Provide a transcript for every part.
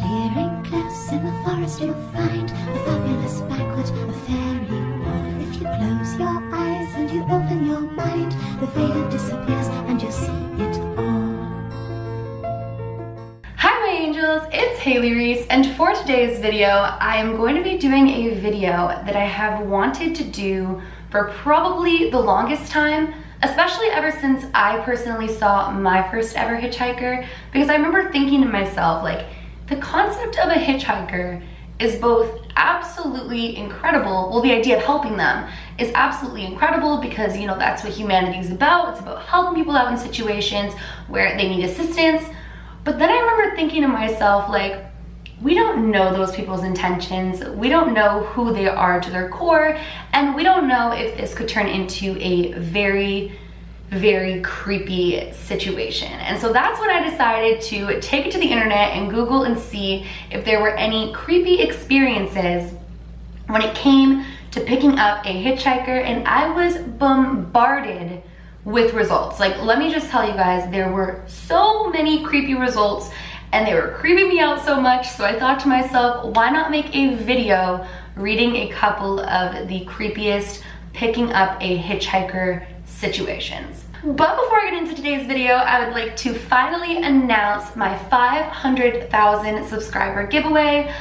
Hearing close in the forest you'll find a fabulous banquet, a fairy ball. If you close your eyes and you open your mind, the veil disappears and you'll see it all. Hi my angels, it's Hailey Reese, and for today's video I am going to be doing a video that I have wanted to do for probably the longest time, especially ever since I personally saw my first ever hitchhiker, because I remember thinking to myself, like, the concept of a hitchhiker is both absolutely incredible. Well, the idea of helping them is absolutely incredible because, you know, that's what humanity is about. It's about helping people out in situations where they need assistance. But then I remember thinking to myself, like, we don't know those people's intentions. We don't know who they are to their core, and we don't know if this could turn into a very creepy situation. And so that's when I decided to take it to the internet and Google and see if there were any creepy experiences when it came to picking up a hitchhiker, and I was bombarded with results. Like, let me just tell you guys, there were so many creepy results and they were creeping me out so much, so I thought to myself, why not make a video reading a couple of the creepiest picking up a hitchhiker situations. But before I get into today's video, I would like to finally announce my 500,000 subscriber giveaway.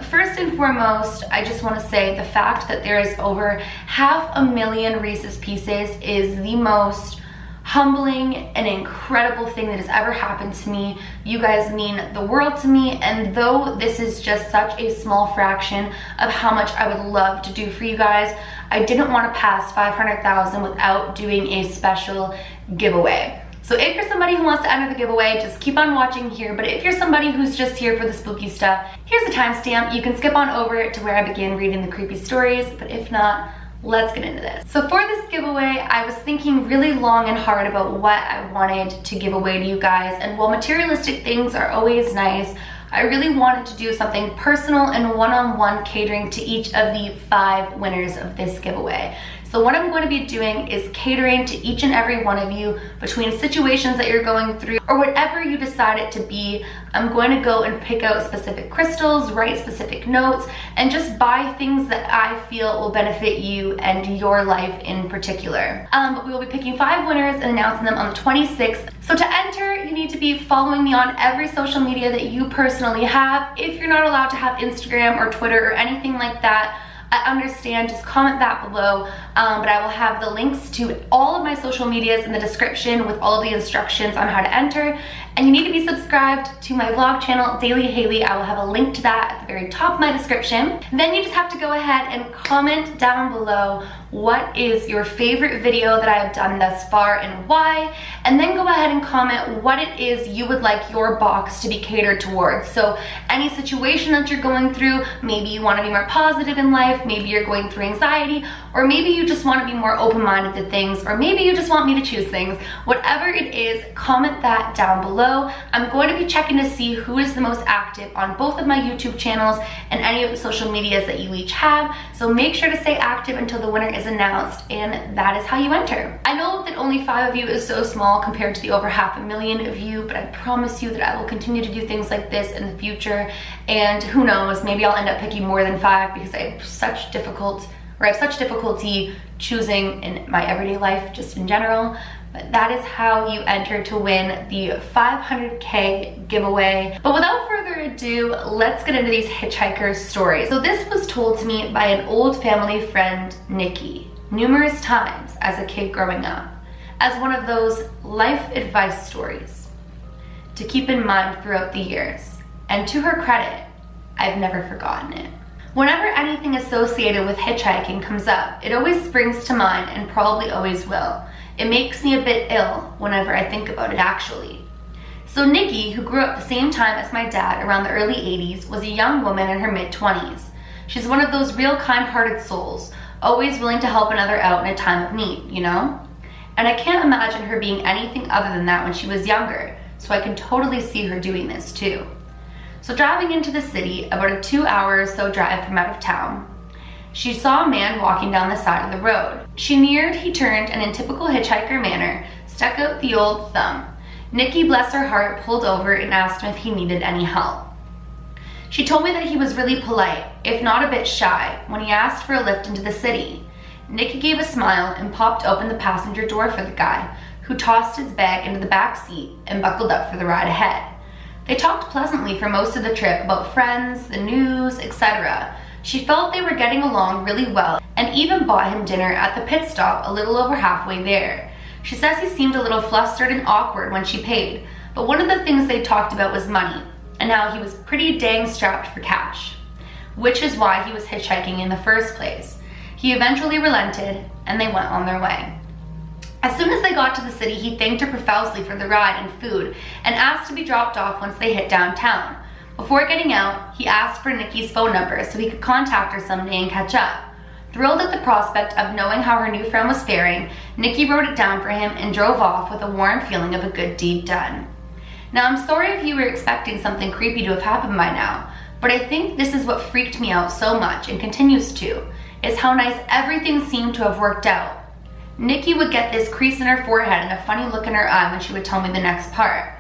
First and foremost, I just want to say the fact that there is over 500,000 Reese's Pieces is the most humbling and incredible thing that has ever happened to me. You guys mean the world to me, and though this is just such a small fraction of how much I would love to do for you guys, I didn't want to pass 500,000 without doing a special giveaway. So if you're somebody who wants to enter the giveaway, just keep on watching here. But if you're somebody who's just here for the spooky stuff, here's a timestamp. You can skip on over to where I begin reading the creepy stories, but if not, let's get into this. So for this giveaway, I was thinking really long and hard about what I wanted to give away to you guys. And while materialistic things are always nice, I really wanted to do something personal and one-on-one catering to each of the 5 winners of this giveaway. So what I'm going to be doing is catering to each and every one of you between situations that you're going through or whatever you decide it to be. I'm going to go and pick out specific crystals, write specific notes, and just buy things that I feel will benefit you and your life in particular. We will be picking 5 winners and announcing them on the 26th. So to enter, you need to be following me on every social media that you personally have. If you're not allowed to have Instagram or Twitter or anything like that, I understand, just comment that below, but I will have the links to all of my social medias in the description with all of the instructions on how to enter. And you need to be subscribed to my vlog channel, Daily Hailey. I will have a link to that at the very top of my description. Then you just have to go ahead and comment down below what is your favorite video that I have done thus far and why, and then go ahead and comment what it is you would like your box to be catered towards. So any situation that you're going through, maybe you want to be more positive in life, maybe you're going through anxiety, or maybe you just want to be more open-minded to things, or maybe you just want me to choose things. Whatever it is, comment that down below. I'm going to be checking to see who is the most active on both of my YouTube channels and any of the social medias that you each have. So make sure to stay active until the winner is announced, and that is how you enter. I know that only 5 of you is so small compared to the over 500,000 of you, but I promise you that I will continue to do things like this in the future, and who knows, maybe I'll end up picking more than 5 because I have such difficulty choosing in my everyday life just in general. But that is how you enter to win the 500K giveaway. But without further ado, let's get into these hitchhiker stories. So this was told to me by an old family friend, Nikki, numerous times as a kid growing up, as one of those life advice stories to keep in mind throughout the years. And to her credit, I've never forgotten it. Whenever anything associated with hitchhiking comes up, it always springs to mind and probably always will. It makes me a bit ill whenever I think about it, actually. So Nikki, who grew up the same time as my dad around the early 80s, was a young woman in her mid-20s. She's one of those real kind-hearted souls, always willing to help another out in a time of need, you know? And I can't imagine her being anything other than that when she was younger, so I can totally see her doing this too. So driving into the city, about a 2-hour or so drive from out of town, she saw a man walking down the side of the road. She neared, he turned, and in typical hitchhiker manner, stuck out the old thumb. Nikki, bless her heart, pulled over and asked him if he needed any help. She told me that he was really polite, if not a bit shy, when he asked for a lift into the city. Nikki gave a smile and popped open the passenger door for the guy, who tossed his bag into the back seat and buckled up for the ride ahead. They talked pleasantly for most of the trip about friends, the news, etc. She felt they were getting along really well and even bought him dinner at the pit stop a little over halfway there. She says he seemed a little flustered and awkward when she paid, but one of the things they talked about was money and how he was pretty dang strapped for cash, which is why he was hitchhiking in the first place. He eventually relented and they went on their way. As soon as they got to the city, he thanked her profusely for the ride and food and asked to be dropped off once they hit downtown. Before getting out, he asked for Nikki's phone number so he could contact her someday and catch up. Thrilled at the prospect of knowing how her new friend was faring, Nikki wrote it down for him and drove off with a warm feeling of a good deed done. Now, I'm sorry if you were expecting something creepy to have happened by now, but I think this is what freaked me out so much and continues to, is how nice everything seemed to have worked out. Nikki would get this crease in her forehead and a funny look in her eye when she would tell me the next part.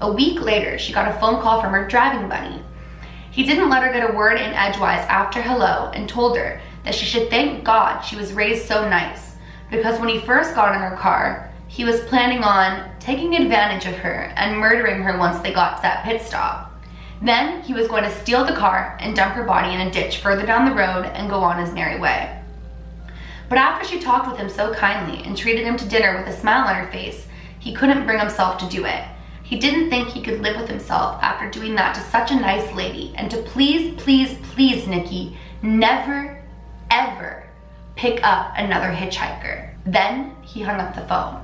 A week later, she got a phone call from her driving buddy. He didn't let her get a word in edgewise after hello and told her that she should thank God she was raised so nice, because when he first got in her car, he was planning on taking advantage of her and murdering her once they got to that pit stop. Then he was going to steal the car and dump her body in a ditch further down the road and go on his merry way. But after she talked with him so kindly and treated him to dinner with a smile on her face, he couldn't bring himself to do it. He didn't think he could live with himself after doing that to such a nice lady, and to please, please, please, Nikki, never, ever pick up another hitchhiker. Then he hung up the phone.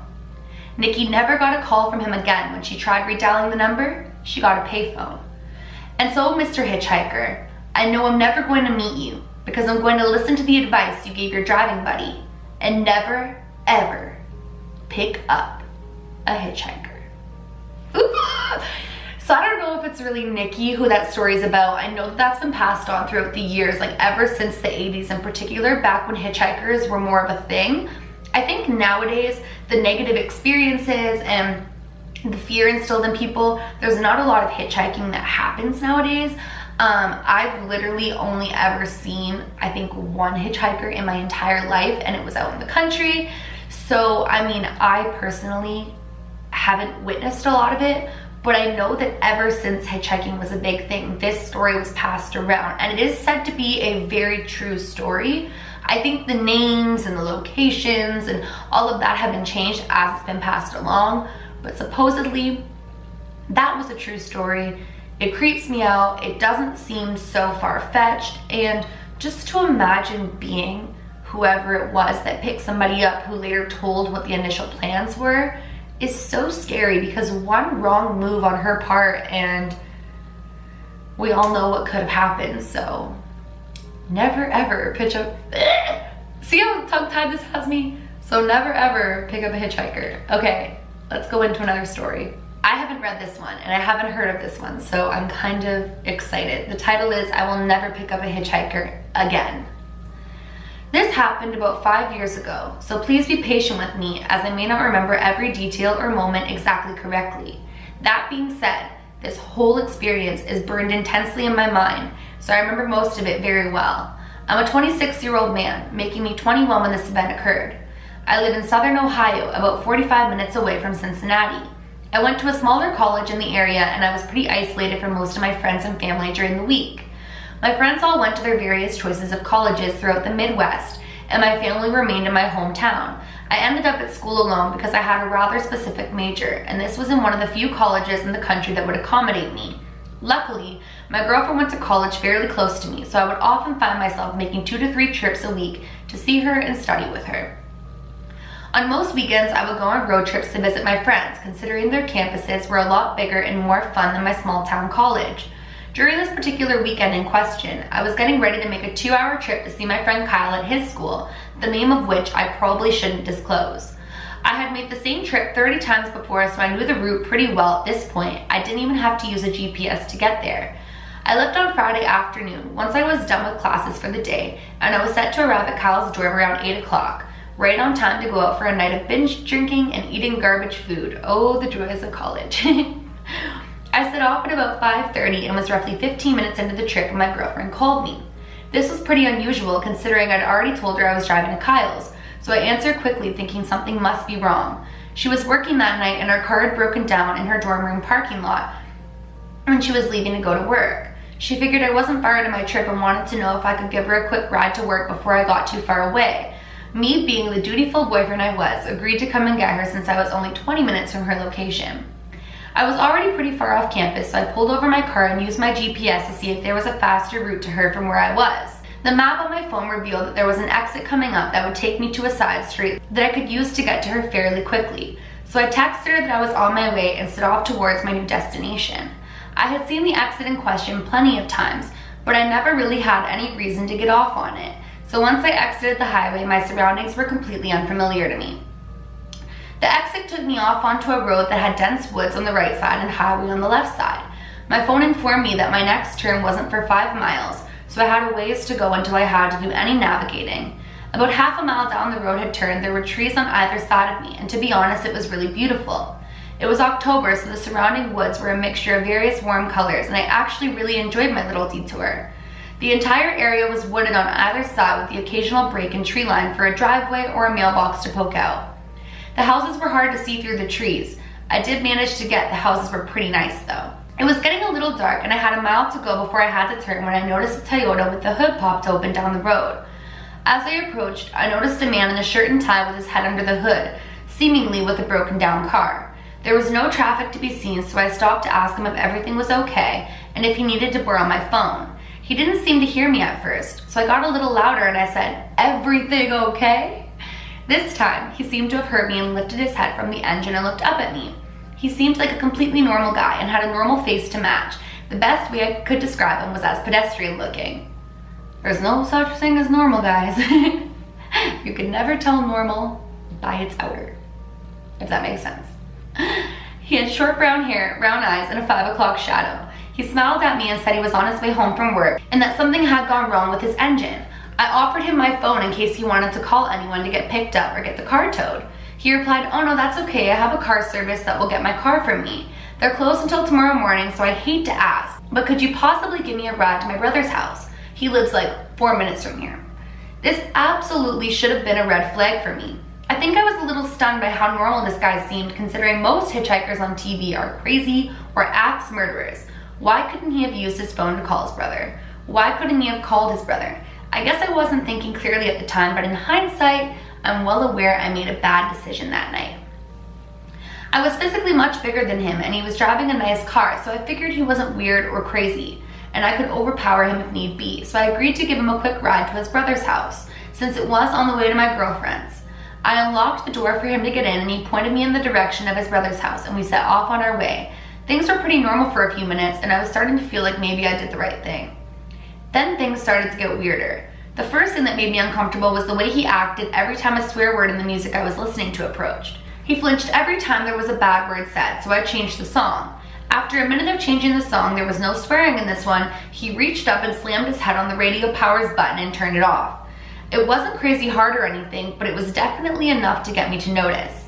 Nikki never got a call from him again. When she tried redialing the number, she got a payphone. And so, Mr. Hitchhiker, I know I'm never going to meet you, because I'm going to listen to the advice you gave your driving buddy and never, ever pick up a hitchhiker. Ooh. So I don't know if it's really Nikki who that story is about. I know that that's been passed on throughout the years, like ever since the 80s in particular, back when hitchhikers were more of a thing. I think nowadays, the negative experiences and the fear instilled in people, there's not a lot of hitchhiking that happens nowadays. I've literally only ever seen, I think, one hitchhiker in my entire life, and it was out in the country. So, I mean, I personally haven't witnessed a lot of it, but I know that ever since hitchhiking was a big thing, this story was passed around, and it is said to be a very true story. I think the names and the locations and all of that have been changed as it's been passed along, but supposedly that was a true story. It creeps me out. It doesn't seem so far-fetched, and just to imagine being whoever it was that picked somebody up who later told what the initial plans were is so scary, because one wrong move on her part and we all know what could have happened. So never ever pitch up. See how tongue-tied this has me? So never ever pick up a hitchhiker. Okay, let's go into another story. I haven't read this one and I haven't heard of this one, so I'm kind of excited. The title is I Will Never Pick Up a Hitchhiker Again. This happened about 5 years ago, so please be patient with me as I may not remember every detail or moment exactly correctly. That being said, this whole experience is burned intensely in my mind, so I remember most of it very well. I'm a 26-year-old man, making me 21 when this event occurred. I live in southern Ohio, about 45 minutes away from Cincinnati. I went to a smaller college in the area, and I was pretty isolated from most of my friends and family during the week. My friends all went to their various choices of colleges throughout the Midwest, and my family remained in my hometown. I ended up at school alone because I had a rather specific major, and this was in one of the few colleges in the country that would accommodate me. Luckily, my girlfriend went to college fairly close to me, so I would often find myself making 2 to 3 trips a week to see her and study with her. On most weekends, I would go on road trips to visit my friends, considering their campuses were a lot bigger and more fun than my small town college. During this particular weekend in question, I was getting ready to make a 2-hour trip to see my friend Kyle at his school, the name of which I probably shouldn't disclose. I had made the same trip 30 times before, so I knew the route pretty well at this point. I didn't even have to use a GPS to get there. I left on Friday afternoon, once I was done with classes for the day, and I was set to arrive at Kyle's dorm around 8 o'clock. Right on time to go out for a night of binge drinking and eating garbage food. Oh, the joys of college. I set off at about 5:30 and was roughly 15 minutes into the trip when my girlfriend called me. This was pretty unusual considering I'd already told her I was driving to Kyle's, so I answered quickly thinking something must be wrong. She was working that night and her car had broken down in her dorm room parking lot when she was leaving to go to work. She figured I wasn't far into my trip and wanted to know if I could give her a quick ride to work before I got too far away. Me, being the dutiful boyfriend I was, agreed to come and get her since I was only 20 minutes from her location. I was already pretty far off campus, so I pulled over my car and used my GPS to see if there was a faster route to her from where I was. The map on my phone revealed that there was an exit coming up that would take me to a side street that I could use to get to her fairly quickly. So I texted her that I was on my way and set off towards my new destination. I had seen the exit in question plenty of times, but I never really had any reason to get off on it. So once I exited the highway, my surroundings were completely unfamiliar to me. The exit took me off onto a road that had dense woods on the right side and highway on the left side. My phone informed me that my next turn wasn't for 5 miles, so I had a ways to go until I had to do any navigating. About half a mile down the road had turned, there were trees on either side of me, and to be honest, it was really beautiful. It was October, so the surrounding woods were a mixture of various warm colors, and I actually really enjoyed my little detour. The entire area was wooded on either side with the occasional break in tree line for a driveway or a mailbox to poke out. The houses were hard to see through the trees. I did manage to get the houses were pretty nice though. It was getting a little dark and I had a mile to go before I had to turn when I noticed a Toyota with the hood popped open down the road. As I approached, I noticed a man in a shirt and tie with his head under the hood, seemingly with a broken down car. There was no traffic to be seen, so I stopped to ask him if everything was okay and if he needed to borrow my phone. He didn't seem to hear me at first, so I got a little louder and I said, "Everything okay?" This time, he seemed to have heard me and lifted his head from the engine and looked up at me. He seemed like a completely normal guy and had a normal face to match. The best way I could describe him was as pedestrian looking. There's no such thing as normal, guys. You can never tell normal by its outer, if that makes sense. He had short brown hair, brown eyes, and a 5 o'clock shadow. He smiled at me and said he was on his way home from work and that something had gone wrong with his engine. I offered him my phone in case he wanted to call anyone to get picked up or get the car towed. He replied, "Oh no, that's okay. I have a car service that will get my car from me. They're closed until tomorrow morning, so I'd hate to ask, but could you possibly give me a ride to my brother's house? He lives like 4 minutes from here." This absolutely should have been a red flag for me. I think I was a little stunned by how normal this guy seemed, considering most hitchhikers on TV are crazy or axe murderers. Why couldn't he have used his phone to call his brother? Why couldn't he have called his brother? I guess I wasn't thinking clearly at the time, but in hindsight, I'm well aware I made a bad decision that night. I was physically much bigger than him and he was driving a nice car, so I figured he wasn't weird or crazy and I could overpower him if need be, so I agreed to give him a quick ride to his brother's house since it was on the way to my girlfriend's. I unlocked the door for him to get in and he pointed me in the direction of his brother's house and we set off on our way. Things were pretty normal for a few minutes and I was starting to feel like maybe I did the right thing. Then things started to get weirder. The first thing that made me uncomfortable was the way he acted every time a swear word in the music I was listening to approached. He flinched every time there was a bad word said, so I changed the song. After a minute of changing the song, there was no swearing in this one, he reached up and slammed his head on the radio power's button and turned it off. It wasn't crazy hard or anything, but it was definitely enough to get me to notice.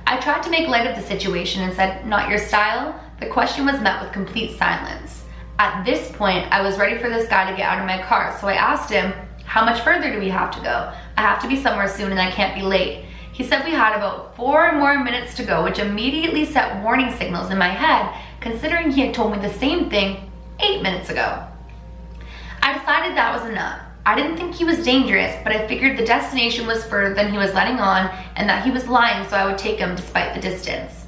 I tried to make light of the situation and said, "Not your style?" The question was met with complete silence. At this point, I was ready for this guy to get out of my car, so I asked him, "How much further do we have to go? I have to be somewhere soon and I can't be late." He said we had about 4 more minutes to go, which immediately set warning signals in my head, considering he had told me the same thing 8 minutes ago. I decided that was enough. I didn't think he was dangerous, but I figured the destination was further than he was letting on and that he was lying, so I would take him despite the distance.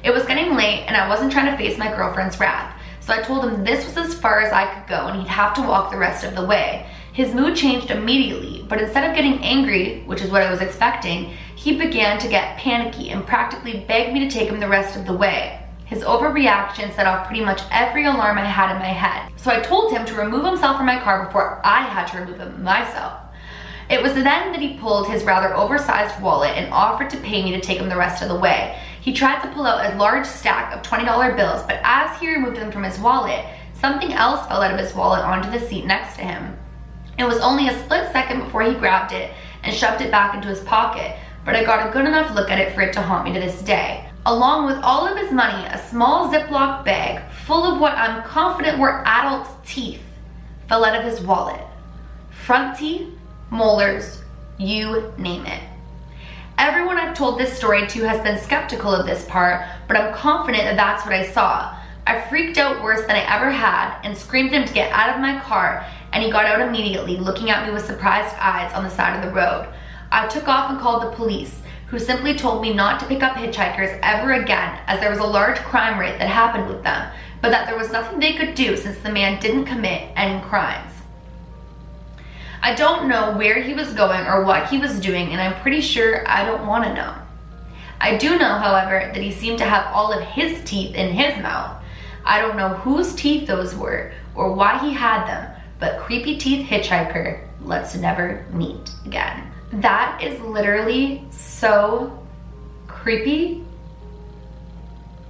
It was getting late and I wasn't trying to face my girlfriend's wrath, so I told him this was as far as I could go and he'd have to walk the rest of the way. His mood changed immediately, but instead of getting angry, which is what I was expecting, he began to get panicky and practically begged me to take him the rest of the way. His overreaction set off pretty much every alarm I had in my head, so I told him to remove himself from my car before I had to remove him myself. It was then that he pulled his rather oversized wallet and offered to pay me to take him the rest of the way. He tried to pull out a large stack of $20 bills, but as he removed them from his wallet, something else fell out of his wallet onto the seat next to him. It was only a split second before he grabbed it and shoved it back into his pocket, but I got a good enough look at it for it to haunt me to this day. along with all of his money, a small Ziploc bag full of what I'm confident were adult teeth, fell out of his wallet. Front teeth, molars, you name it. Everyone I've told this story to has been skeptical of this part, but I'm confident that that's what I saw. I freaked out worse than I ever had and screamed at him to get out of my car, and he got out immediately, looking at me with surprised eyes on the side of the road. I took off and called the police, who simply told me not to pick up hitchhikers ever again, as there was a large crime rate that happened with them, but that there was nothing they could do since the man didn't commit any crimes. I don't know where he was going or what he was doing, and I'm pretty sure I don't want to know. I do know, however, that he seemed to have all of his teeth in his mouth. I don't know whose teeth those were or why he had them, but creepy teeth hitchhiker, let's never meet again. That is literally so creepy.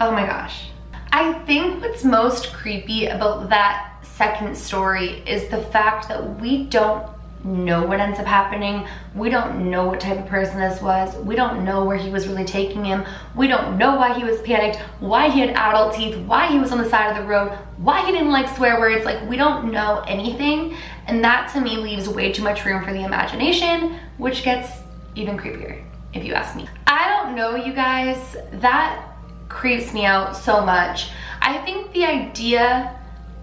Oh my gosh. I think what's most creepy about that second story is the fact that we don't know what ends up happening. We don't know what type of person this was. We don't know where he was really taking him. We don't know why he was panicked, why he had adult teeth, why he was on the side of the road, why he didn't like swear words. Like, we don't know anything. And that to me leaves way too much room for the imagination, which gets even creepier, if you ask me. I don't know, you guys, that creeps me out so much. I think the idea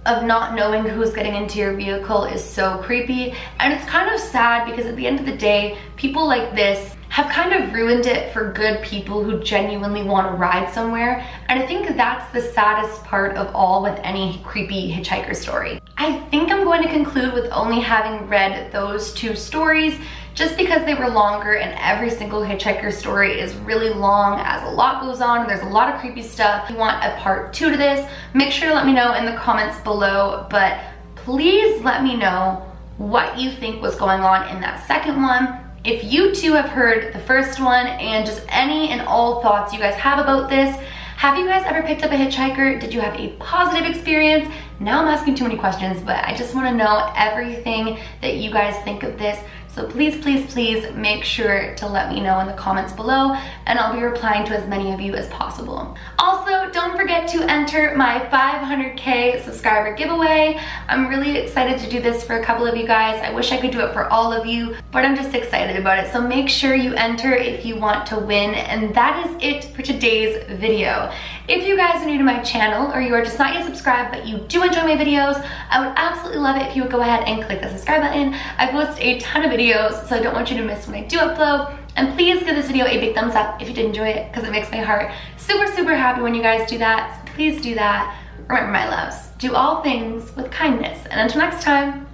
of not knowing who's getting into your vehicle is so creepy, and it's kind of sad because at the end of the day, people like this have kind of ruined it for good people who genuinely want to ride somewhere, and I think that's the saddest part of all with any creepy hitchhiker story. I think I'm going to conclude with only having read those two stories just because they were longer, and every single hitchhiker story is really long as a lot goes on and there's a lot of creepy stuff. If you want a part 2 to this, make sure to let me know in the comments below, but please let me know what you think was going on in that second one. If you too have heard the first one, and just any and all thoughts you guys have about this. Have you guys ever picked up a hitchhiker? Did you have a positive experience? Now I'm asking too many questions, but I just want to know everything that you guys think of this. So please, please, please make sure to let me know in the comments below, and I'll be replying to as many of you as possible. Also, don't forget to enter my 500K subscriber giveaway. I'm really excited to do this for a couple of you guys. I wish I could do it for all of you, but I'm just excited about it. So make sure you enter if you want to win, and that is it for today's video. If you guys are new to my channel, or you are just not yet subscribed but you do enjoy my videos, I would absolutely love it if you would go ahead and click the subscribe button. I post a ton of videos, so I don't want you to miss when I do upload. And please give this video a big thumbs up if you did enjoy it, because it makes my heart super, super happy when you guys do that. So please do that. Remember, my loves, do all things with kindness. And until next time,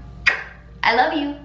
I love you.